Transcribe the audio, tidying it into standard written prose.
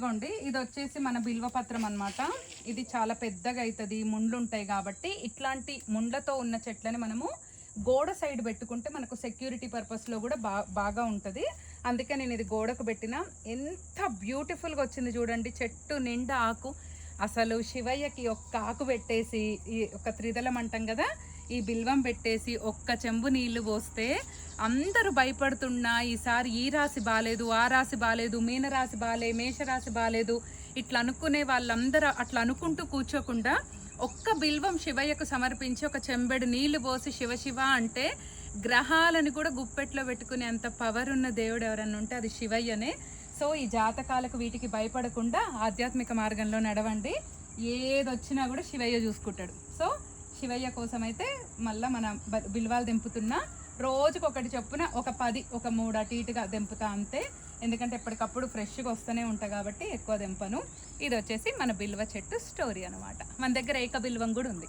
ఇదిగోండి, ఇది వచ్చేసి మన బిల్వపత్రం అన్నమాట. ఇది చాలా పెద్దగా అవుతుంది, ముండ్లు ఉంటాయి కాబట్టి ఇట్లాంటి ముండ్లతో ఉన్న చెట్లని మనము గోడ సైడ్ పెట్టుకుంటే మనకు సెక్యూరిటీ పర్పస్లో కూడా బాగా ఉంటుంది. అందుకే నేను ఇది గోడకు పెట్టిన. ఎంత బ్యూటిఫుల్గా వచ్చింది చూడండి, చెట్టు నిండా ఆకు. అసలు శివయ్యకి ఒక్క ఆకు పెట్టేసి, ఈ ఒక త్రిదళం అంటాం కదా, ఈ బిల్వం పెట్టేసి ఒక్క చెంబు నీళ్లు పోస్తే అందరూ భయపడుతున్నా ఈసారి ఈ రాశి బాగాలేదు, ఆ రాశి బాగాలేదు, మీనరాశి బాగాలే, మేషరాశి బాగాలేదు ఇట్లా అనుకునే వాళ్ళందరూ అట్లా అనుకుంటూ కూర్చోకుండా ఒక్క బిల్వం శివయ్యకు సమర్పించి ఒక చెంబెడు నీళ్లు పోసి శివ శివ అంటే గ్రహాలను కూడా గుప్పెట్లో పెట్టుకునే అంత పవర్ ఉన్న దేవుడు ఎవరన్నా ఉంటే అది శివయ్యనే. సో ఈ జాతకాలకు వీటికి భయపడకుండా ఆధ్యాత్మిక మార్గంలో నడవండి. ఏదొచ్చినా కూడా శివయ్య చూసుకుంటాడు. సో శివయ్య కోసం అయితే మళ్ళీ మన బిల్వాలు దింపుతున్నా. రోజుకొకటి చొప్పున ఒక 10, ఒక 3 అటు ఇటుగా దింపుతా అంతే. ఎందుకంటే ఎప్పటికప్పుడు ఫ్రెష్గా వస్తూనే ఉంటాయి కాబట్టి ఎక్కువ దింపను. ఇది వచ్చేసి మన బిల్వ చెట్టు స్టోరీ అనమాట. మన దగ్గర ఏక బిల్వం కూడా ఉంది.